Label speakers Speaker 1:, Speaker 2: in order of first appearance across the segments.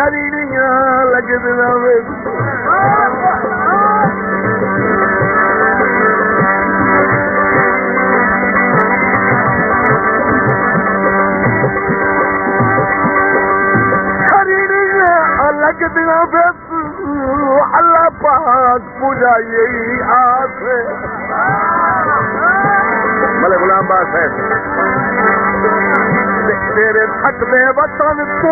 Speaker 1: छड़ियां लगदियां वे लगदियां वे अल्लाह पाक पूजा यही आस है भले गुलाम बास है तेरे थकदे वतन तू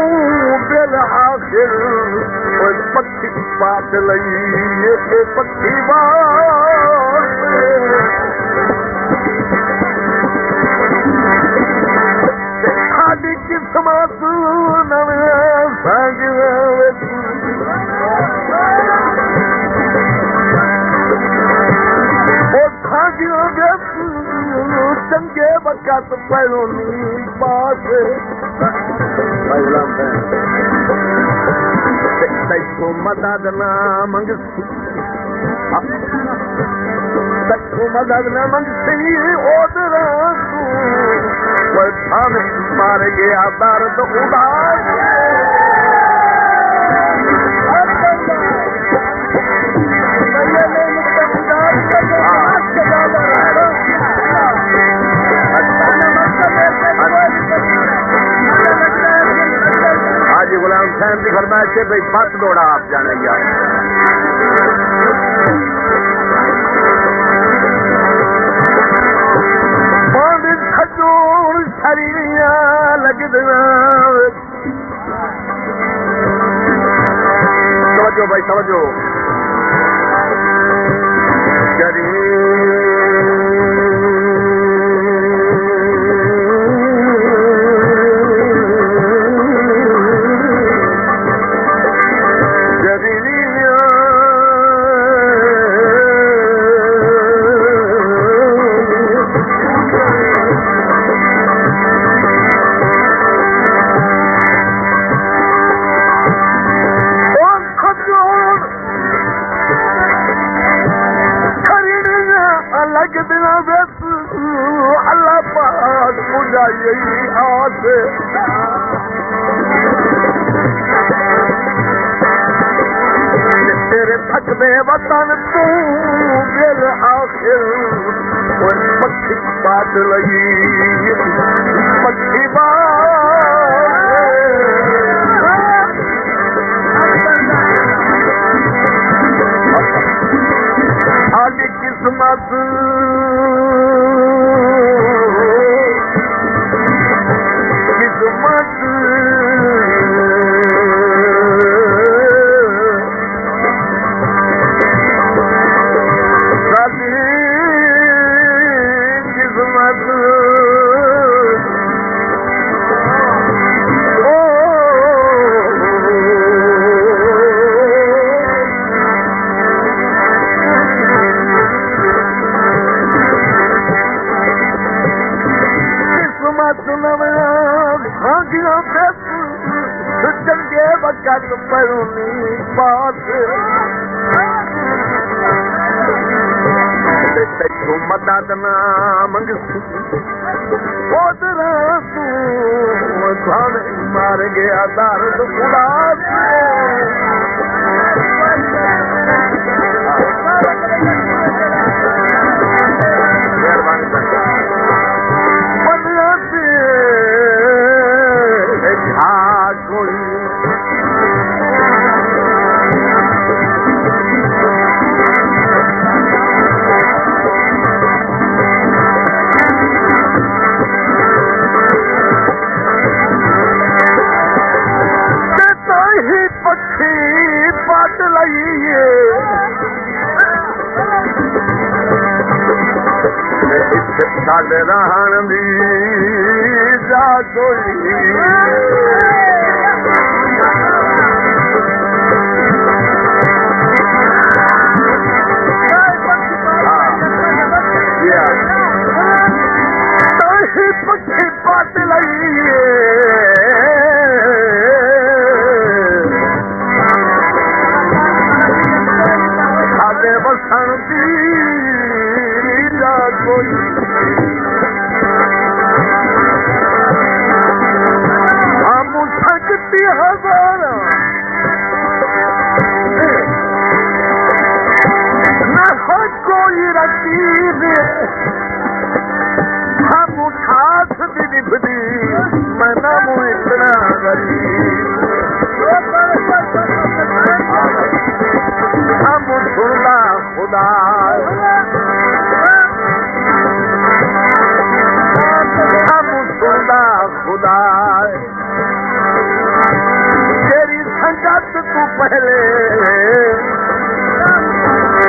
Speaker 1: बिल आखिर पक्षी बात लई पक्षी बात साडी किस्मत नवें संग चंगे वक़्त पहलो नी पास तैको मदद ना मंगसी तैको मदद ना मंगसी ओदरा तू थाने मार गया दर्द उदास हाजी गुलाम हुसैन की फरमाइश है भाई बस दौड़ा आप जाने यार खजूर छड़ियां लगदियां समझो भाई समझो अल्लाह पाक मुझा यही आस तेरे थकदे वतन तू बिल आखिर पक्षी बात लगी पक्षी बात साडी किस्मत चंगे वक़्त पहली बात तैको मदद ना मंगसी ओदरा तू थाने मार गया दर्द उदास साडे रहन दी जा कोई पक्षी पट लईए साडे वसन दी जा कोई हम सकती हजार कोई रकीब हम खास दी निभदी मैं नामू इतना गरीब हम सुनला खुदा हम सुनला खुदा तेरी संगत तू पहले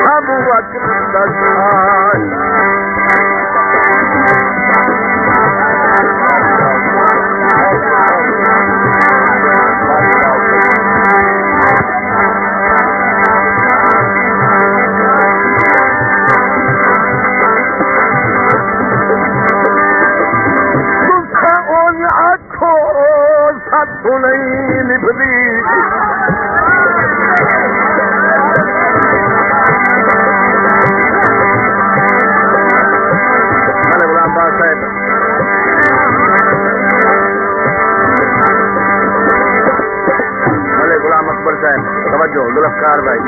Speaker 1: हम वक्त दसाई साथों नहीं निभदी मैंने गुलाम बाद साहब मैंने गुलाम अकबर साहब तवज्जो जुल्फकार भाई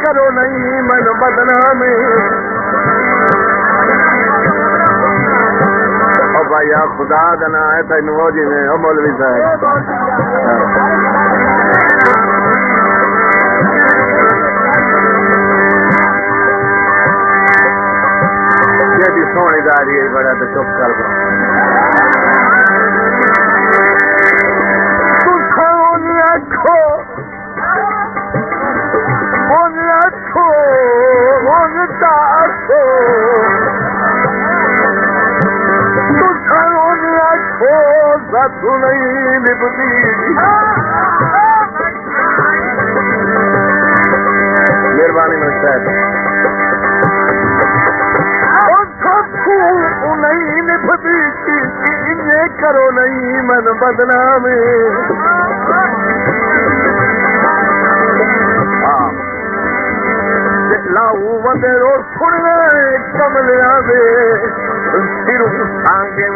Speaker 1: करो नहीं मन बदनाम और भाई खुदा दना है तेन जी ने मौलवी साहब भी सोनी दारी है बड़ा तो चुप कर दो तू नहीं निभती मेहरबानी साहब नहीं निभती इन्हें करो नहीं मन बदनाम लाऊ वधेरो सुनना कमलिया दे सिर सांगे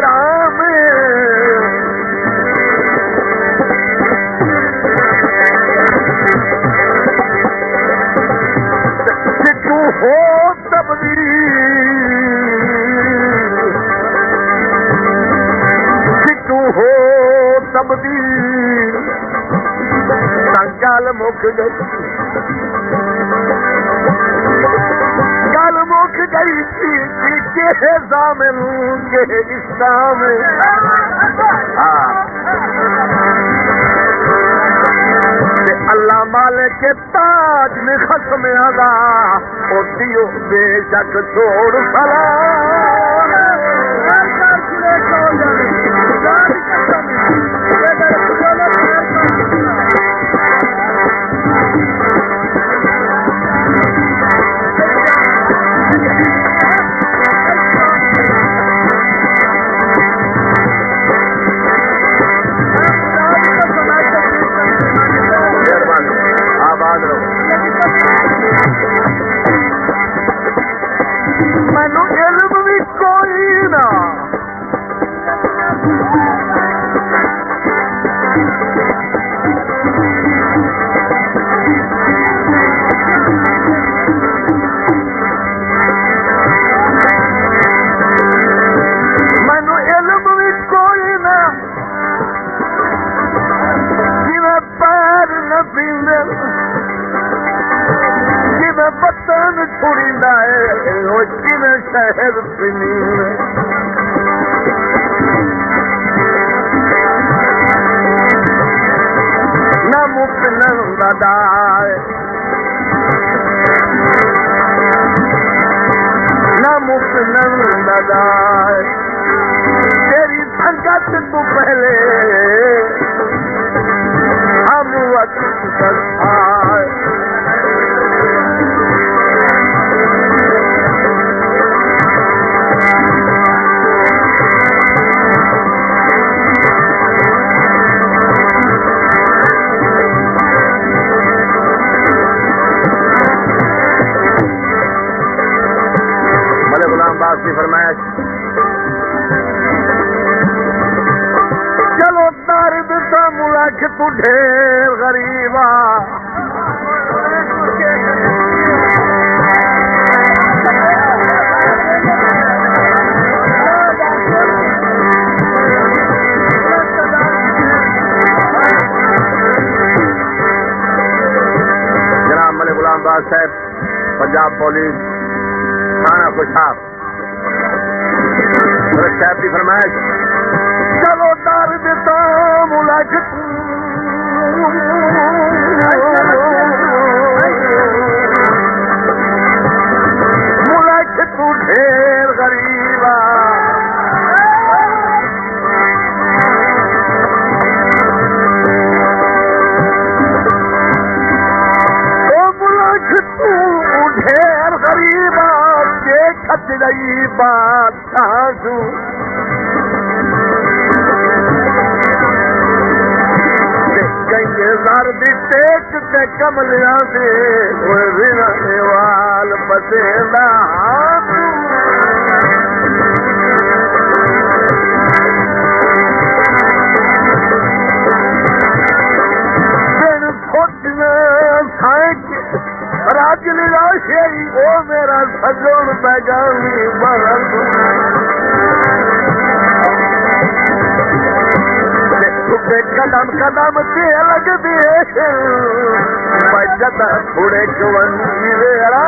Speaker 1: राम तू हो तब्दील गल मुक गई के जामिन के इस्लाम अल्लाह मालिक के ताज में खत्म अदा होतियो बेशक छोड़ सलाम मैनू इल्म भी कोई ना मैनू इल्म भी कोई ना जिवें पैर न पींदे बतन छुड़ींदा है किवें शहर पीनी न मुकलन दाए न मुकलन दाए तेरी संगत तू पहले हम वक्त आए
Speaker 2: की फरमाइश।
Speaker 1: चलो दर्द सा मुल्क तू ढेर गरीबा,
Speaker 2: जनाब मलिक गुलाम बाग साहब, पंजाब पुलिस थाना खुशाब साहब की फरमाइश।
Speaker 1: चलो दर्द सा मुल्क तू ढेर गरीबा, ढेर गरीबा देखत रही बात सासू, कहीं ज़र दी टेक ते कमलियां दे वाल बसेंदा दिन सोचना राज निराशे ओ मेरा सजोन बैगानी बरस कदम कदम ते लगदे बजत थोड़े कवंदी वेरा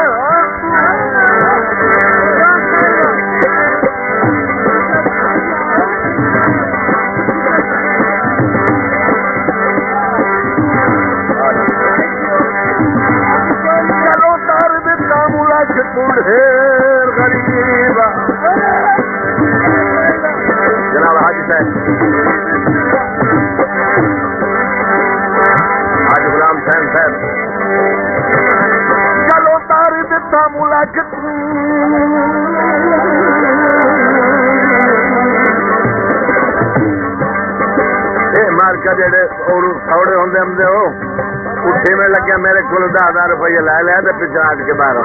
Speaker 1: चलो दर्द सा मुल्क तू ढेर गरीबा।
Speaker 2: जनाब हाजी साहब, हाजी गुलाम हुसैन साहब।
Speaker 1: चलो दर्द सा मुल्क
Speaker 2: मार्का जेडे और थोड़े होंगे हमदे हो उठे में लगे मेरे को 10,000 रुपये लै लिया तो पिछा हट के बाहर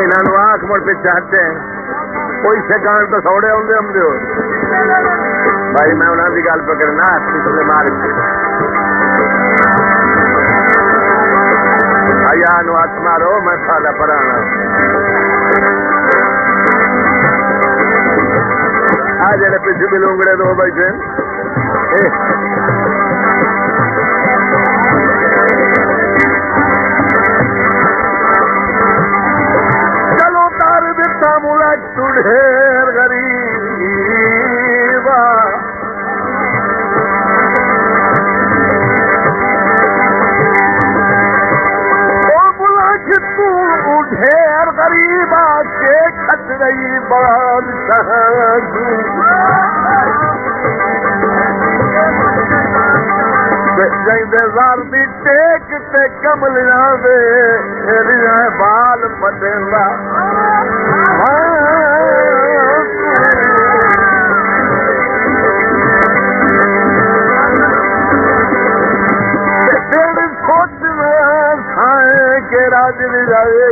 Speaker 2: इन्होंने आंख मुड़ पिछा हटे कोई शिकान तो थोड़े होंगे हमदे हो भाई। मैं उन्होंने गल पकड़ना पिछले मार आया हथ मारो, मैं सादा पराना आ जेडे पिछे भी लूंगड़े दो बैठे
Speaker 1: चलो दर्द सा मुल्क तू ढेर गरीबा, ओ मुल्क तू ढेर गरीबा के खत रही बादशाह ज़र दी टेक ते कमलियां दे बाल पटेंदा सोचना साए के राज जाए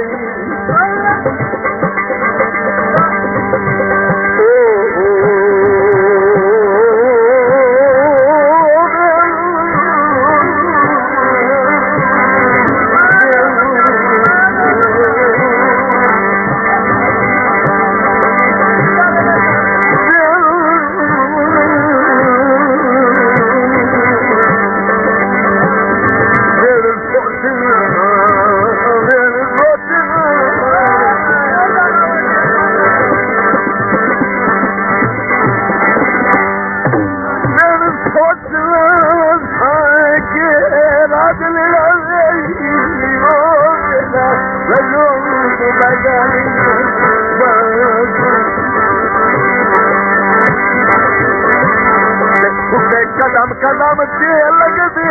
Speaker 1: कदम कदम ते लगदे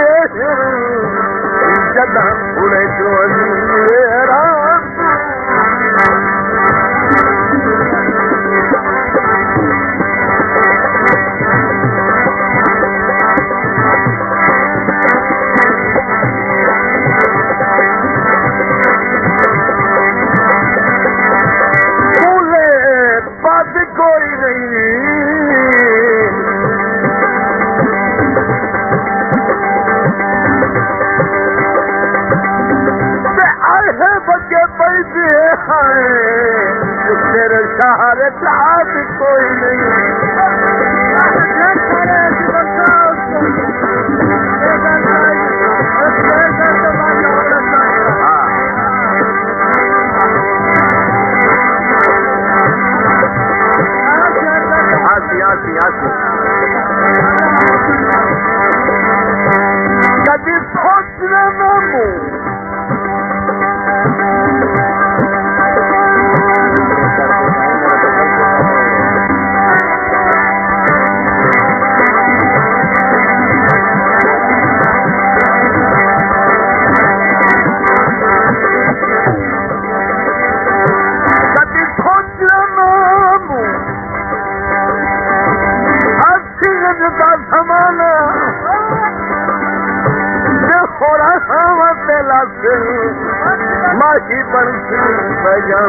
Speaker 1: जदा उड़े चोरा है बगे पैसे हैं तेरे शहर चाहत कोई कभी सोचना मामू कभी सोचना मामू का समाना हो रहा तेला से माही बरसी बजा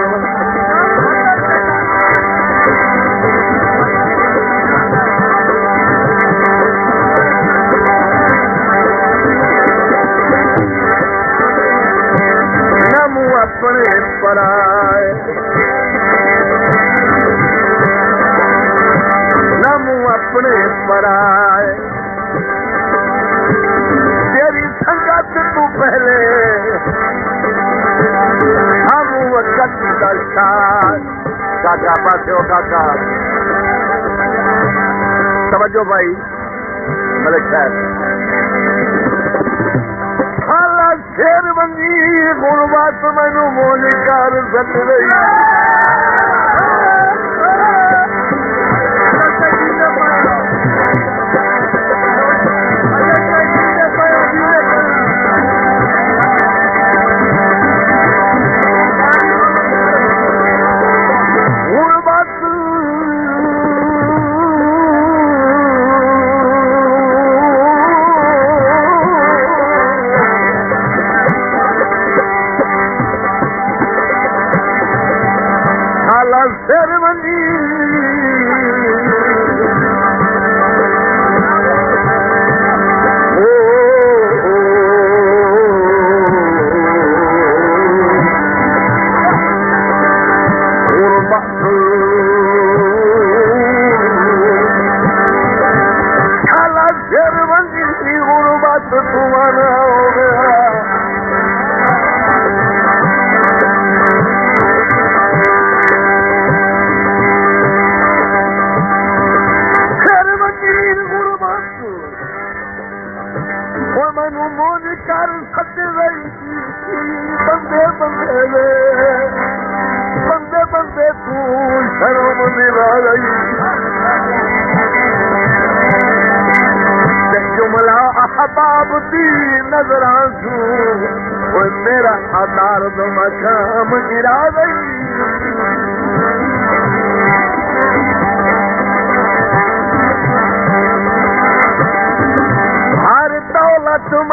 Speaker 1: नमू अपने पराए नमू अपने पराए तेरी संगत तू पहले हम वक्त का शान काका पास हो काका समझो भाई मलिक साहब हाला शेर बंगी गुणवत मैनू मोनी कर सक रही ceremony kala ceremony gurbat tumhara ho gaya Manu मोन कर सक रही बंदे बंदे बंदे तू शर्म निभा रही जुमला अहबाब दी नजरा जू मेरा आधार तो मकाम गिरा गई तुम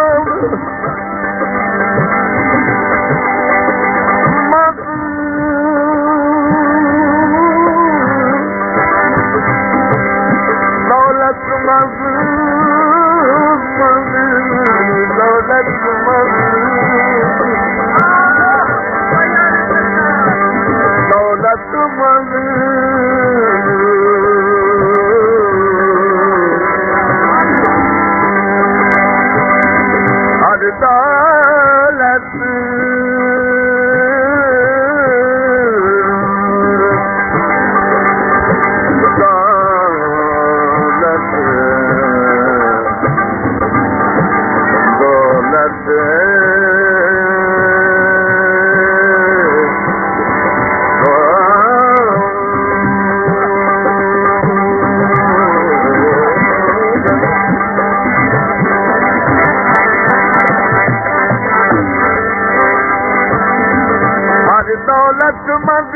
Speaker 1: दौलत दौलत दौलत दौलत दौलतमंद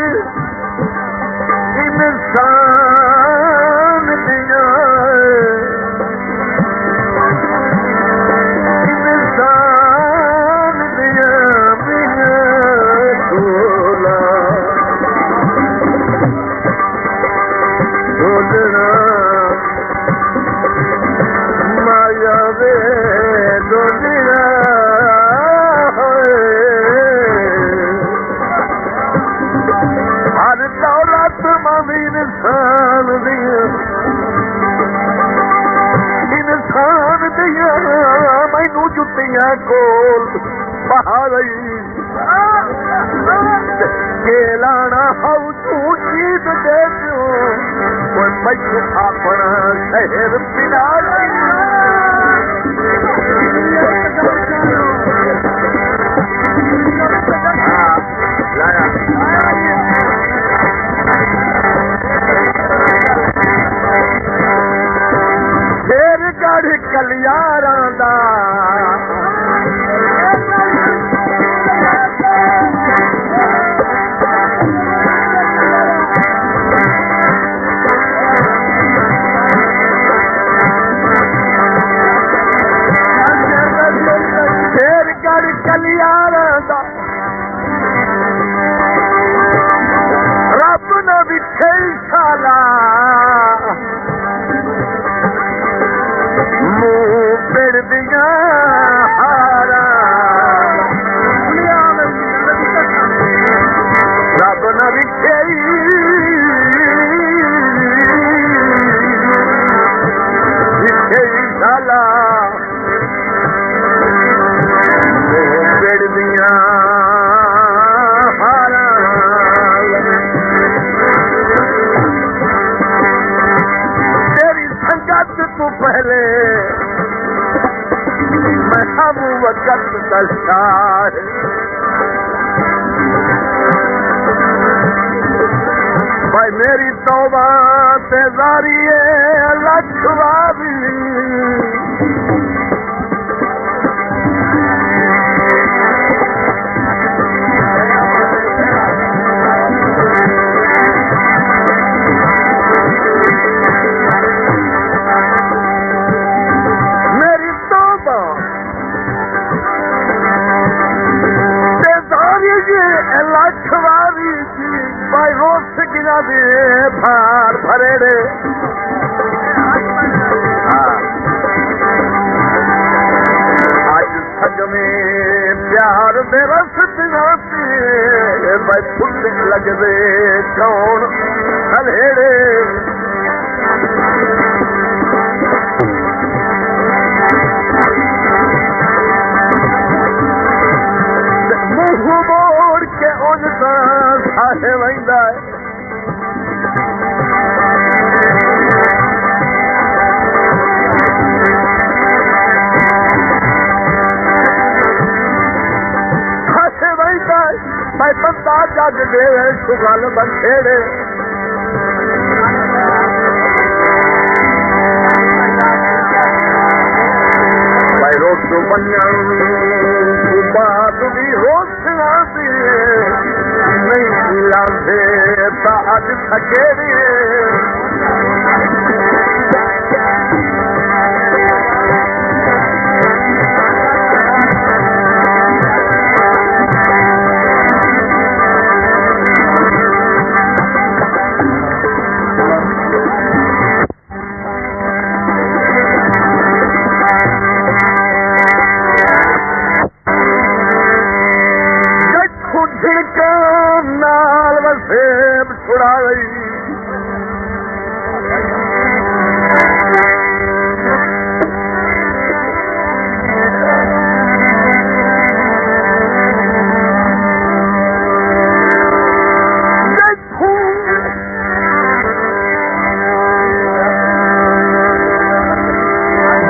Speaker 1: इंसान दिया इंसान दिया बिना तोला ढोलना माया वे ढोलना जुतियां कोल बहा रही के लाना हाउ तू ईद दे दो कोई पैसे अपना शहर पिला शेर गढ़ कलियारा दा कलियारा दा रब न विखे साला मुंह पेड़ दिया हारा रब न विखे साला दिया हारा तेरी संगत तू पहले मैं हम वक़्त दस्ता है भाई मेरी तौबा तेजारी लखवावी लखवारी जी भाई रोज गिना दिए भार भरेड़े आज सग में प्यार दे रस दिनाती भाई फुल लगदे कौन हलेड़े मोड़ के उनका साहे वहींदा साहे वहींदा भाई बंदा जग दे सुगल बखेड़े भाई रोट बनिया बात भी रोशना नहीं लांदे ताज थकेड़े नाल वसेब छुड़ा गई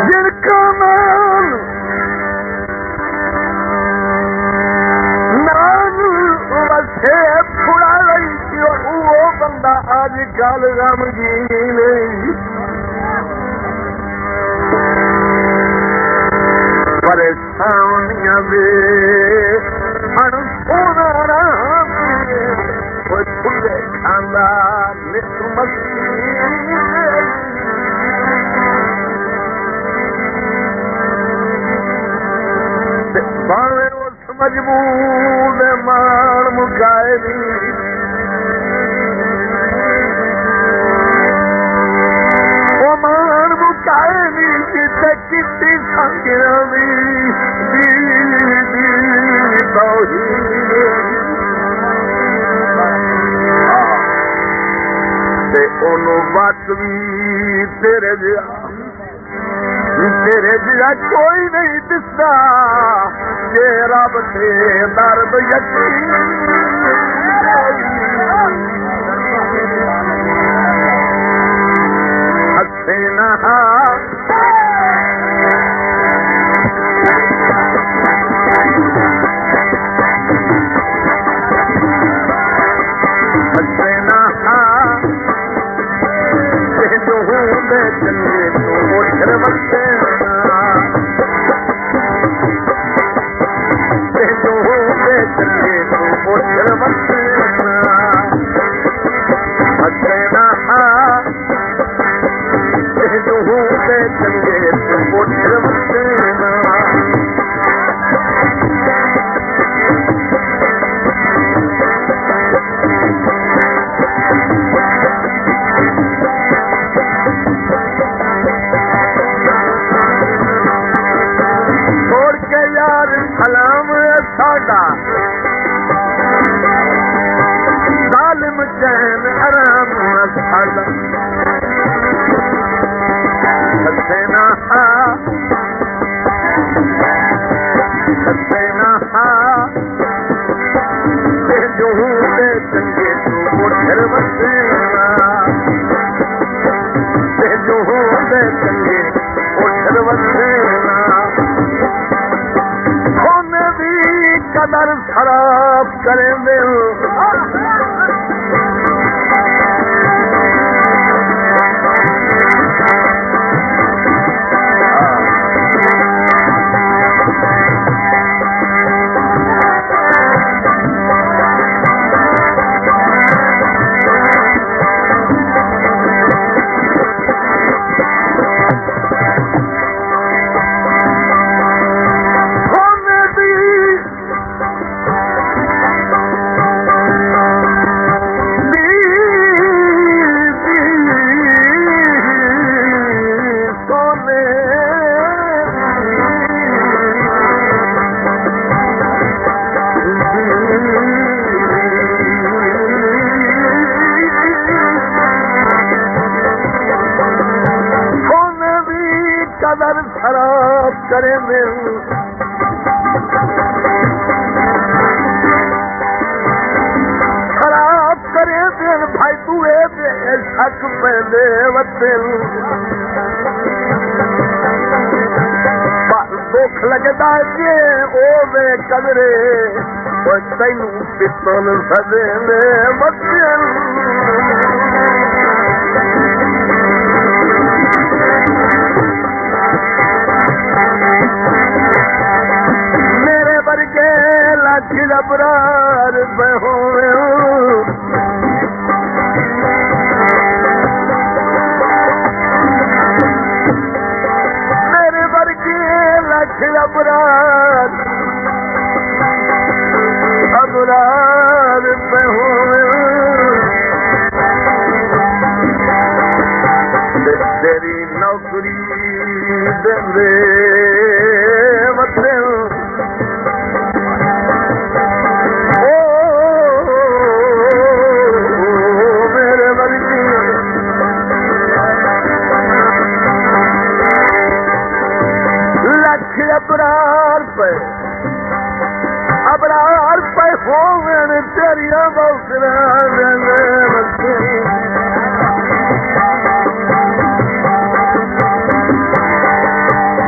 Speaker 1: जिनका फुड़ा रही थी और वो बंदा आज कल गमगीन परेशानियां दे अनसोना कोई फुले खांदा नित बावे उस मजबूर मान मुकाए वो मान मुकाए कितनी संगिया ओनू बात भी तेरे जिहा कोई नहीं दिस सकदा जे रब ते दर्द यकीन हसे ना चंगे तू मोटर वसेना चंगे तू मोटर वसेना हसेना चंगे तू मोटर वसेना सलाम साडा जालिम चैन आराम साडा हसेना चंगे तू मोटर वसेना चंगे मोटर वसेना कदर खराब करेंगे कदर खराब करेंगे खराब करेंगे भाई तू शक पैदे वतेल दुख लगता जे ओवे कदरे तैनू पिस्तौल सदे वतेल अबरार होवे मेरे वर्गे लख अबरार होवे तेरी नौकरी दे वते अबरार पे होवे तेरिया बौसरा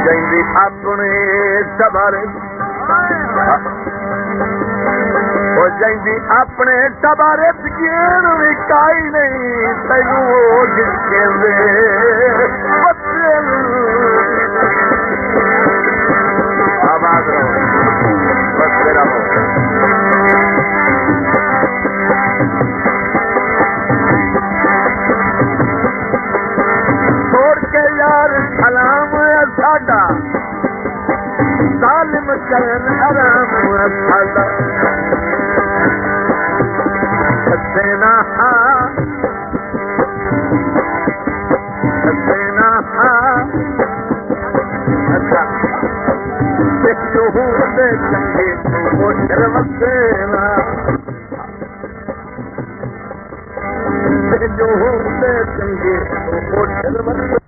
Speaker 1: जैंदी अपने टबर जैंदी अपने टबर गेन भी काई नहीं तैनू गिरके आवाज रहो बस मेरा हो छोड़ के यार सलाम साडा जालिम चैन आराम साडा हसेना चंगे तू मोटर वसेना चंगे तू मोटर वसेना